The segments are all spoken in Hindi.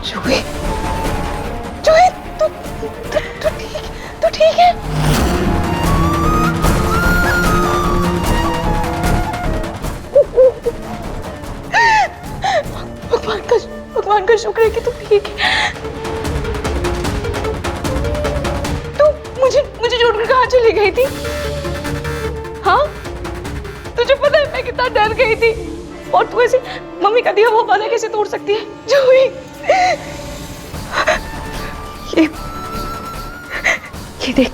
जूही, जूही, तू ठीक है? भगवान का शुक्र है कि तू ठीक है। तू मुझे छोड़कर कहाँ चली गई थी? हाँ, तुझे पता है मैं कितना डर गई थी, और तू ऐसे मम्मी का दिया वो वादा कैसे तोड़ सकती है? जूही, ये देख,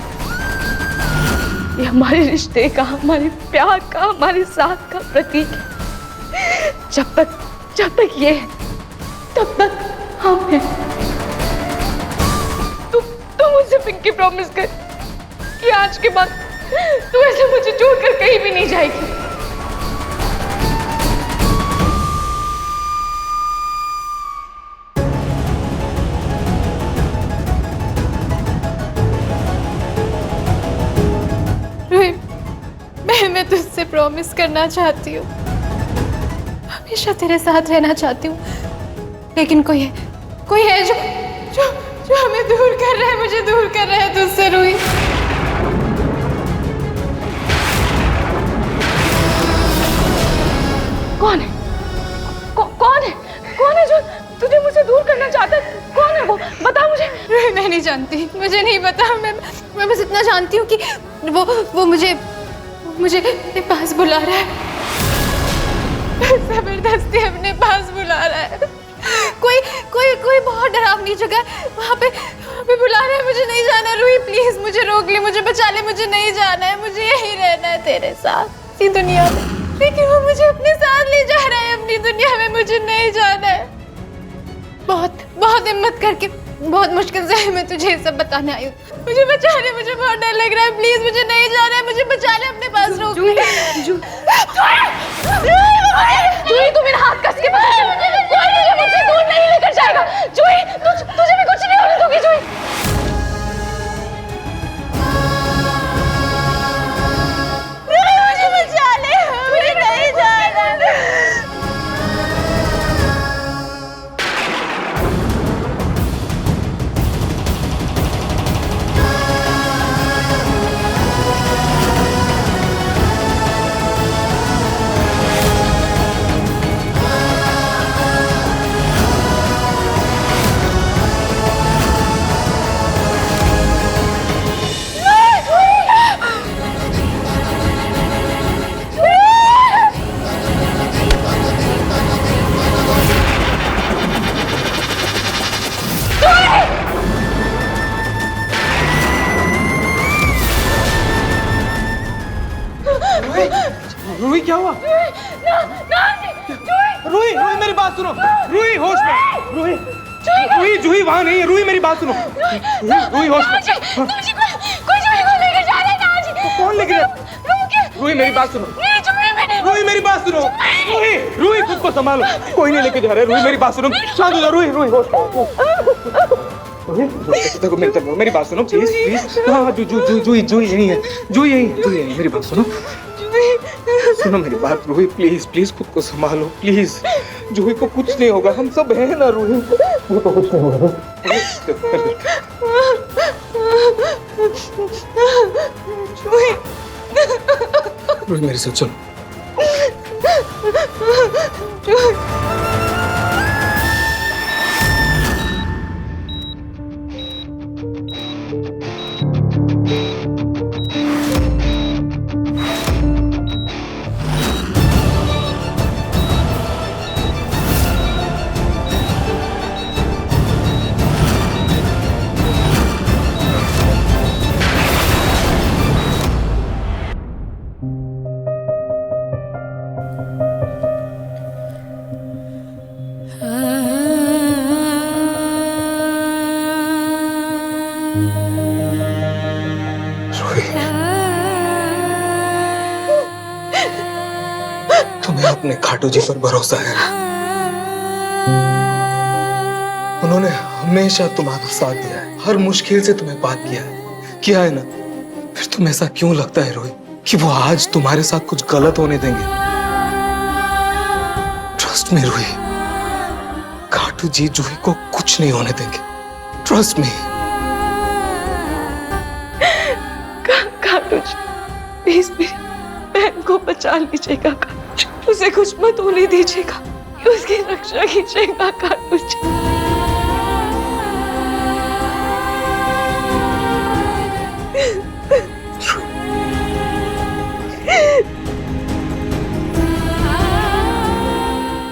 ये हमारे रिश्ते का, हमारे प्यार का, हमारे साथ का प्रतीक है। जब तक ये है, तब तक हम हैं। तू मुझसे पिंकी प्रॉमिस कर कि आज के बाद तू ऐसे मुझे छोड़कर कहीं भी नहीं जाएगी। मैं तुझसे प्रॉमिस करना चाहती हूँ, हमेशा तेरे साथ रहना चाहती हूँ, लेकिन कोई है जो हमें दूर कर रहा है, मुझे दूर कर रहा है तुझसे रूही। कौन है? कौन है जो तुझे मुझसे दूर करना चाहता है? कौन है वो? बता मुझे। मैं नहीं जानती, मुझे नहीं पता। मैं बस इतना जानती हूँ कि वो मुझे अपने पास बुला रहा है, जबरदस्ती अपने पास बुला रहा है। कोई बहुत डरावनी जगह वहाँ पे बुला रहा है। मुझे नहीं जाना रूही, प्लीज मुझे रोक ले, मुझे बचा ले, मुझे नहीं जाना है, मुझे यही रहना है तेरे साथ इसी दुनिया में। लेकिन वो मुझे अपने साथ ले जा रहा है, अपनी दुनिया में मुझे नहीं जाना है। बहुत हिम्मत करके, बहुत मुश्किल से मैं तुझे ये सब बताने आई हूँ। मुझे बचा ले, मुझे बहुत डर लग रहा है, प्लीज मुझे नहीं जाना है, मुझे बचा ले, अपने पास रोक ले। जूही, तू मेरा हाथ कस के पकड़, कोई मुझे मुझसे दूर नहीं लेकर जाएगा। जूही, तुझे भी कुछ नहीं होने दूंगी। जूही, मुझे बचा ले, मुझे नहीं जाना। रूही, क्या हुआ? रूही, मेरी बात सुनो। रूही, होश में। रूही, जूही वहाँ नहीं है। रूही, मेरी बात सुनो। रूही, होश में। कोई जूही को लेकर जा रहा है ना आज। कौन लेकर जा? रूही, मेरी बात सुनो। रूही, मेरी बात सुनो। रूही, खुद को संभालो। कोई नहीं लेके जा रहा है। रूही, मेरी बात सुनो। शांत हो जाओ। रूही, होश में। देखो मेरी बात सुनो, प्लीज। हाँ, जूही यही है। जूही यही, मेरी बात सुनो। सुनो मेरी बात रूही, प्लीज खुद को संभालो, प्लीज। जूही को कुछ नहीं होगा, हम सब हैं ना रूही, वो तो कुछ नहीं होगा। रूही, मेरे साथ चलो। तुम्हें अपने खाटू जी पर भरोसा है ना? उन्होंने हमेशा तुम्हारा साथ दिया है, हर मुश्किल से तुम्हें बात किया है ना? फिर तुम्हें ऐसा क्यों लगता है रोहित कि वो आज तुम्हारे साथ कुछ गलत होने देंगे? ट्रस्ट मी रूही, खाटू जी जूही को कुछ नहीं होने देंगे। Trust me. Khatu ji please मेरी बहन को बचा लीजिएगा। खाटू जी, उसे कुछ मत होने दीजिएगा, उसकी रक्षा कीजिएगा। खाटू जी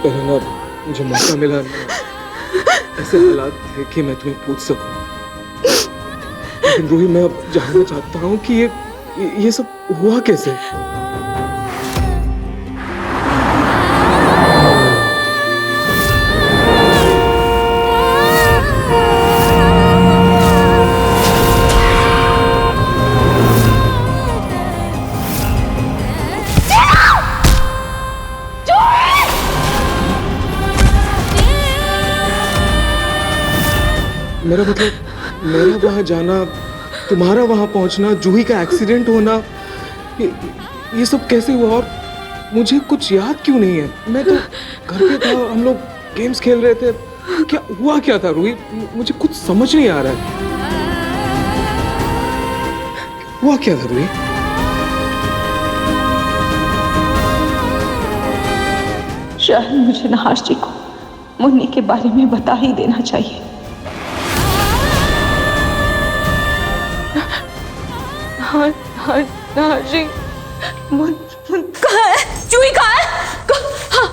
पहले ना मुझे मौका मिला ना, ऐसे हालात थे कि मैं तुम्हें पूछ सकूं, लेकिन रूही मैं अब जानना चाहता हूँ कि ये सब हुआ कैसे। मेरा मतलब मेरा वहां जाना, तुम्हारा वहां पहुंचना, जूही का एक्सीडेंट होना, ये सब कैसे हुआ और मुझे कुछ याद क्यों नहीं है? मैं तो घर पे था, हम लोग गेम्स खेल रहे थे। क्या हुआ क्या था रूही? मुझे कुछ समझ नहीं आ रहा है। हुआ क्या था रूही? शायद मुझे नहाश जी को मुन्नी के बारे में बता ही देना चाहिए। हाँ हाँ नहाश जी, कहाँ है? जूही कहाँ है? हाँ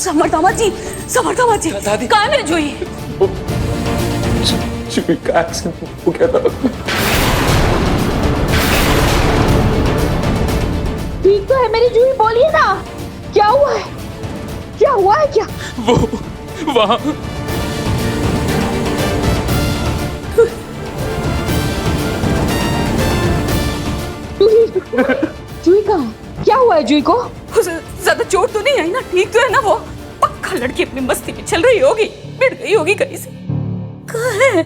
समर्था जी, समर्था जी, कहाँ है मेरी जूही? जूही का एक्सीडेंट हो गया था। ठीक तो है मेरी जूही, बोलिए ना क्या हुआ है? क्या हुआ है? क्या वो वहाँ जूही कहाँ है? क्या हुआ है जूही को? उसे ज्यादा चोट तो नहीं आई ना? ठीक तो है ना? वो पक्का लड़की अपनी मस्ती में चल रही होगी, भिड़ गई होगी कहीं से। कहाँ है?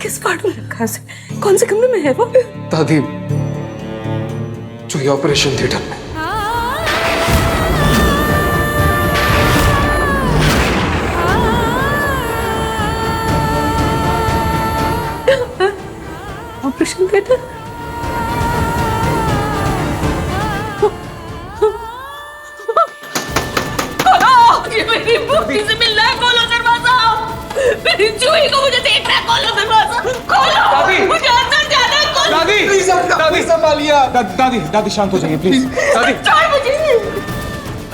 किस पार्ट में रखा है उसे? कौन से कमरे में है वो? दादी, जूही ऑपरेशन थिएटर में। Operation theatre? ये मेरी बुद्धि से मिल रहा है। खोलो दरवाजा, मेरी जूही को मुझे देखना है। खोलो दरवाजा, खोलो। दादी, मुझे अंदर जाना है। खोलो। दादी, दादी संभालिए। दादी, दादी शांत हो जाइए प्लीज। दादी, छोड़ मुझे।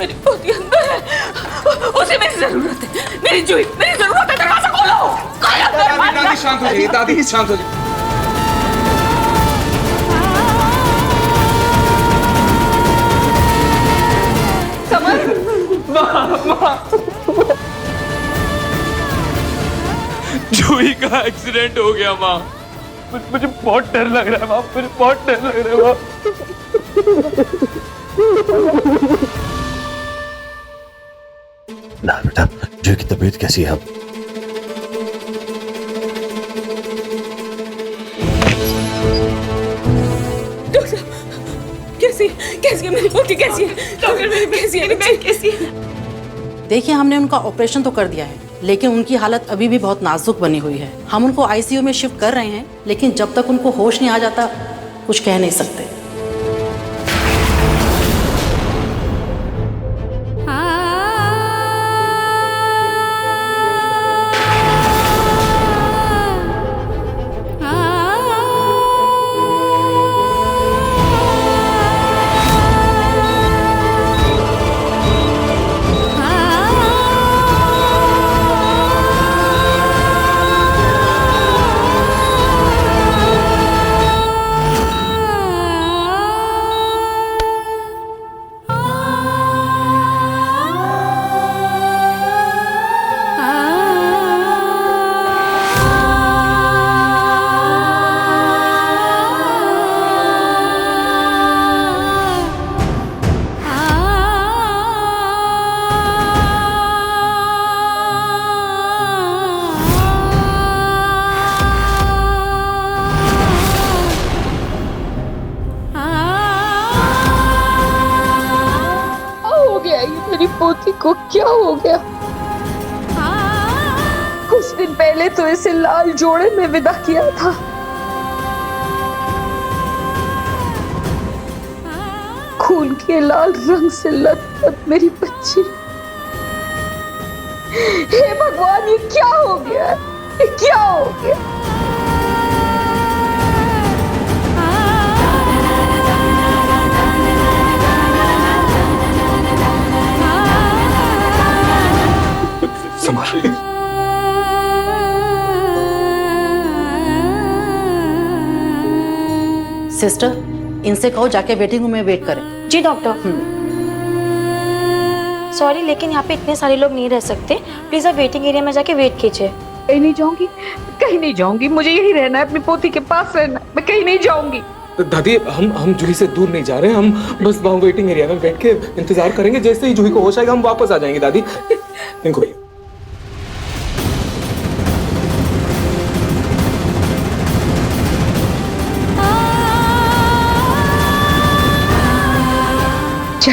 मेरी बुद्धि अंदर है, उसे मेरी जरूरत है। मेरी जूही, मेरी जरूरत है। दरवाजा खोलो, खोलो दरवाजा। दादी शांत हो जाइए। दादी शांत हो जाइए। जूही का एक्सीडेंट हो गया माँ। मुझे बहुत डर लग रहा है माँ, मुझे बहुत डर लग रहा है माँ। ना बेटा, जूही की तबीयत कैसी है अब? कैसी कैसी है मेरी पोती? कैसी है डॉक्टर? मेरी कैसी है? मेरी बहन कैसी है? देखिए, हमने उनका ऑपरेशन तो कर दिया है, लेकिन उनकी हालत अभी भी बहुत नाजुक बनी हुई है। हम उनको आईसीयू में शिफ्ट कर रहे हैं, लेकिन जब तक उनको होश नहीं आ जाता कुछ कह नहीं सकते। पोती को क्या हो गया? कुछ दिन पहले तो इसे लाल जोड़े में विदा किया था। खून के लाल रंग से लथपथ मेरी बच्ची। हे भगवान, ये क्या हो गया? ये क्या हो गया? संभाल। सिस्टर, इनसे कहो जाके वेटिंग रूम में वेट करें। जी डॉक्टर। सॉरी, लेकिन यहाँ पे इतने सारे लोग नहीं रह सकते। प्लीज आप वेटिंग एरिया में जाके वेट कीजिए। कहीं नहीं जाऊंगी, कहीं नहीं जाऊंगी। मुझे यही रहना है, अपनी पोती के पास रहना है। मैं कहीं नहीं जाऊंगी। दादी, हम जूही से दूर नहीं जा रहे हैं। हम बस वहाँ वेटिंग एरिया में बैठ के इंतजार करेंगे। जैसे ही जूही को होश आएगा हम वापस आ जाएंगे। दादी इनको चल।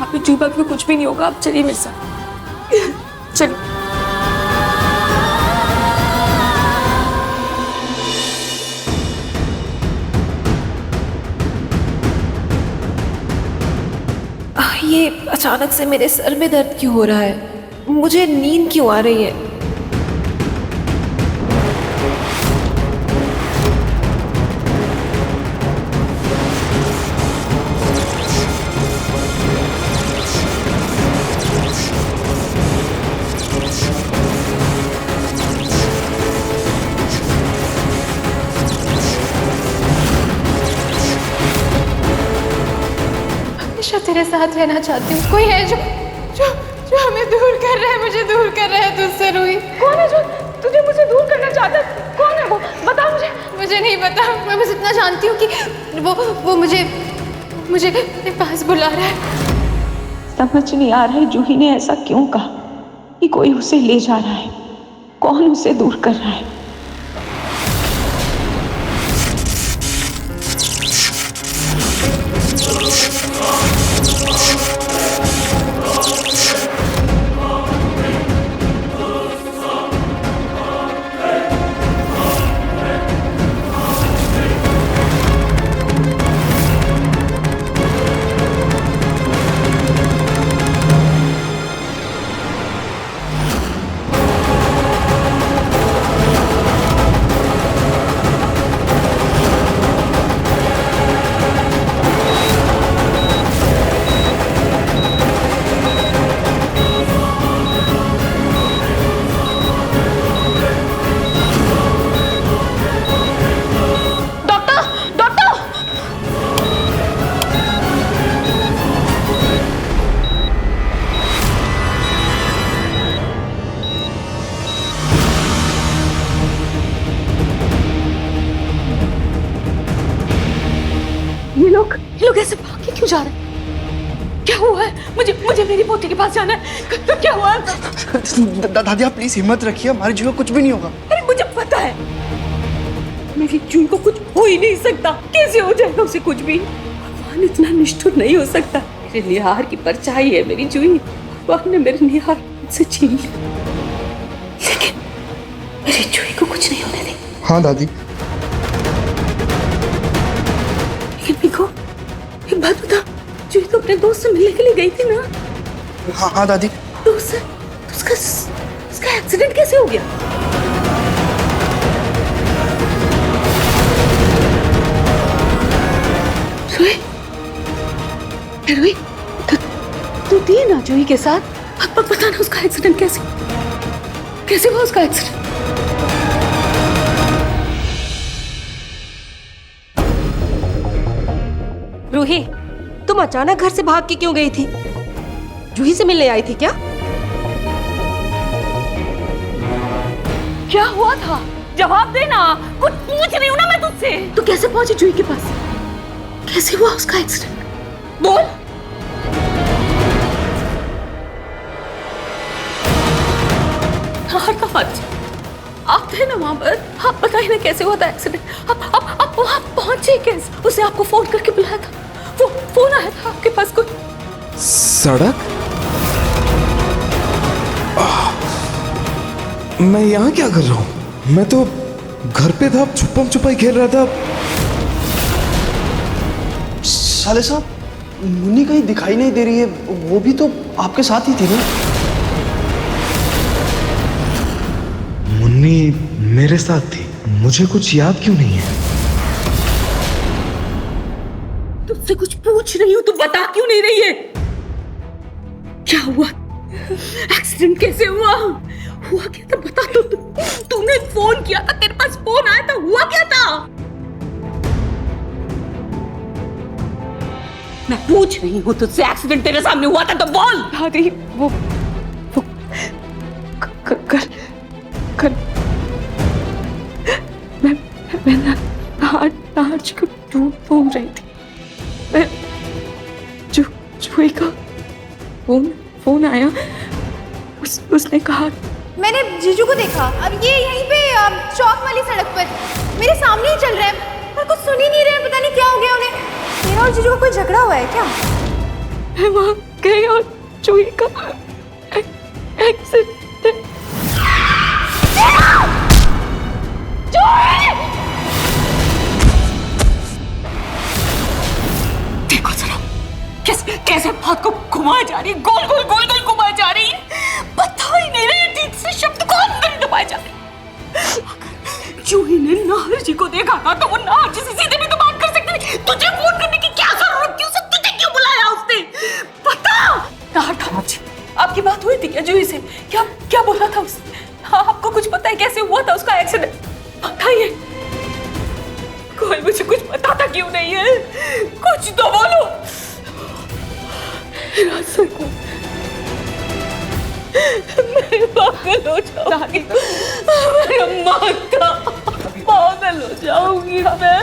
अभी जूही बाकी को कुछ भी नहीं होगा। आप चलिए मेरे साथ। चलिए। ये अचानक से मेरे सर में दर्द क्यों हो रहा है? मुझे नींद क्यों आ रही है? हमेशा तेरे साथ रहना चाहती हूँ। कोई है जो जो जो हमें दूर कर रहा है, मुझे दूर कर रहा है तुझसे। रूही, कौन है जो तुझे मुझसे दूर करना चाहता है? कौन है वो? बता मुझे। मुझे नहीं पता। मैं बस इतना जानती हूँ कि वो मुझे अपने पास बुला रहा है। समझ नहीं आ रहा है जूही ने ऐसा क्यों कहा कि कोई उसे ले जा रहा है। कौन उसे दूर कर रहा है? ये लोग ऐसे भाग के क्यों जा रहे हैं? क्या हुआ है? मुझे मेरी पोती के पास जाना है। तो क्या हुआ? दादी आप प्लीज हिम्मत रखिए, हमारी जूही को कुछ भी नहीं होगा। अरे मुझे पता है मेरी जूही को कुछ हो ही नहीं सकता। कैसे हो जाएगा उसे कुछ भी? भगवान इतना निष्ठुर नहीं हो सकता। मेरे निहार की परछाई है मेरी जूही। भगवान ने मेरे निहार से छीन लिया, लेकिन मेरी जूही को कुछ नहीं होने दे। हाँ दादी। लेकिन देखो, एक बात बता, जूही तो अपने दोस्त से मिलने के लिए गई थी ना? हाँ दादी। तो उसका एक्सीडेंट कैसे हो गया? रूही, तू थी ना जूही के साथ? अब पता ना उसका एक्सीडेंट कैसे हुआ उसका एक्सीडेंट? रूही, तुम अचानक घर से भाग के क्यों गई थी? जूही से मिलने आई थी क्या? क्या हुआ था? जवाब देना। कुछ पूछ रही हूँ ना मैं तुझसे। तू कैसे पहुंची जूही के पास? कैसे हुआ उसका एक्सीडेंट? बोल। हार का हाथ आप थे ना वहाँ पर, आप बताइए ना कैसे हुआ था एक्सीडेंट? आप वहाँ पहुँचे कैसे? उसने आपको फोन करके बुलाया था? वो फोन आया था आपके पास कोई? सड़क? मैं यहाँ क्या कर रहा हूँ? मैं तो घर पे था, छुपम छुपाई खेल रहा था। साले साहब, मुन्नी कहीं दिखाई नहीं दे रही है, वो भी तो आपके साथ ही थी ना? मुन्नी मेरे साथ थी, मुझे कुछ याद क्यों नहीं है? तुझसे कुछ पूछ रही हूँ, तू बता क्यों नहीं रही है? क्या हुआ? एक्सीडेंट कैसे हुआ? हुआ क्या था बता तो। तूने फोन किया था, तेरे पास फोन आया था, हुआ क्या था? मैं पूछ रही हूँ तुझसे, एक्सीडेंट तेरे सामने हुआ था तो बोल। दादी वो कर मैं नाच को ढूंढ रही थी। मैं जुही का फोन आया, उसने कहा। मैंने जीजू को देखा, अब ये यहीं पे चौक वाली सड़क पर मेरे सामने ही चल रहे हैं और कुछ सुन ही नहीं रहे हैं। पता नहीं क्या हो गया उन्हें। मेरा और जीजू का कोई झगड़ा हुआ है क्या? मैं वहाँ गई और जुही का एक्सीडेंट। देखो जरा कैसे हाथ को घुमाई जा रही, गोल गोल घुमाई जा रही, पता ही नहीं रही ठीक से शब्द को अंदर दबाए जा रहे। अगर जूही ने नाहर जी को देखा था तो वो नाहर जी से सीधे भी तो बात कर सकती थी। तुझे फोन करने की क्या जरूरत थी? उसे तुझे क्यों बुलाया उसने? बता। नाहर जी, आपकी बात हुई थी क्या जूही से? क्या बोला था उसने? हाँ, आपको कुछ पता है कैसे हुआ था उसका एक्सीडेंट? बताइए। कोई मुझे कुछ बताता क्यों नहीं है? कुछ तो बोलो। मैं पागल हो जाऊंगी, मेरा माता पागल हो जाऊंगी मैं।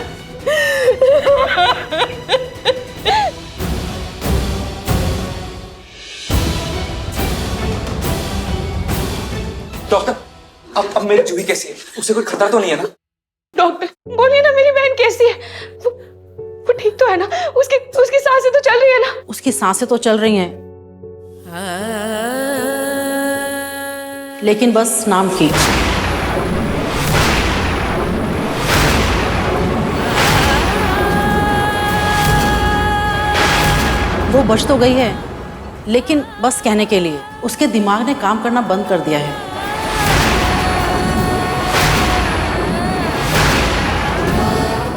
डॉक्टर, अब मेरी जूही कैसी है? उसे कोई खतरा तो नहीं है ना? डॉक्टर बोलिए ना, मेरी बहन कैसी है? वो ठीक तो है ना? उसकी सांसें तो चल रही है ना? उसकी सांसें तो चल रही हैं, लेकिन बस नाम की। वो बच तो गई है, लेकिन बस कहने के लिए। उसके दिमाग ने काम करना बंद कर दिया है।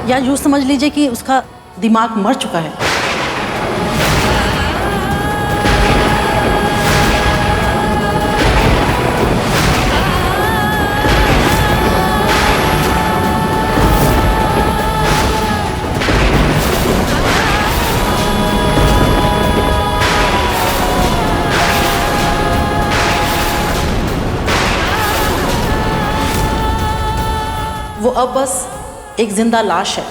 या यूं समझ लीजिए कि उसका दिमाग मर चुका है। वो अब बस एक जिंदा लाश है।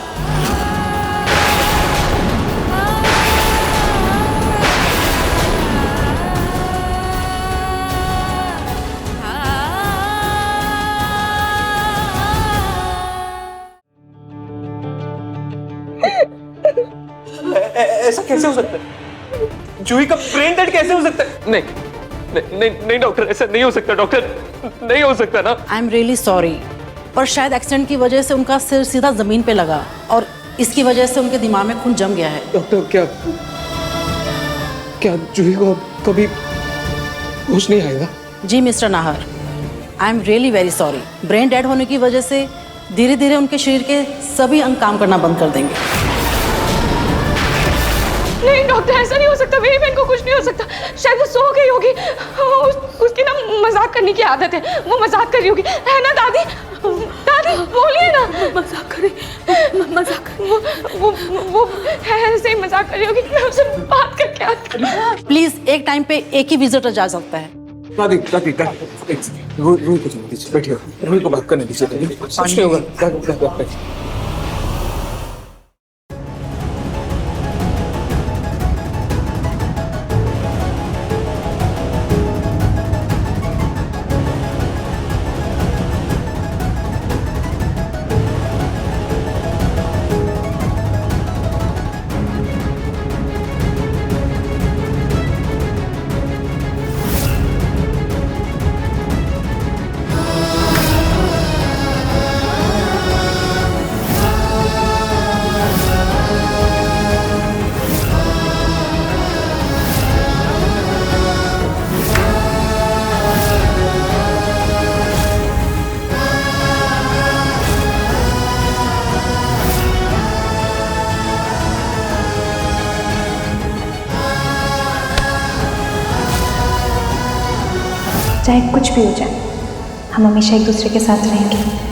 ऐसा कैसे हो सकता है? जूही का ब्रेन डेड कैसे हो सकता है? नहीं डॉक्टर, ऐसा नहीं हो सकता डॉक्टर, नहीं हो सकता ना। आई एम रियली सॉरी, पर शायद एक्सीडेंट की वजह से उनका सिर सीधा जमीन पे लगा और इसकी वजह से उनके दिमाग में खून जम गया है। डॉक्टर, क्या जूही को कभी होश नहीं आएगा? जी Mr Nahar, I am really very sorry. Brain dead होने की वजह से धीरे धीरे उनके शरीर के सभी अंग काम करना बंद कर देंगे। नहीं डॉक्टर, ऐसा नहीं हो सकता। मेरी बहन को कुछ नहीं हो सकता। शायद वो सो गई होगी। उसकी ना मजाक करने की आदत है, वो मजाक कर रही होगी, है ना दादी? दादी बोलिए ना। मजाक करे वो ऐसे ही मजाक कर रही होगी। मैं उससे बात करके आती हूँ। प्लीज एक टाइम पे एक ही विजिटर जा सकता है। दादी रूही को जाने दीजिए, बैठिए, रूही को बात करने दीजिए। कुछ नहीं होगा। चाहे कुछ भी हो जाए हम हमेशा एक दूसरे के साथ रहेंगे।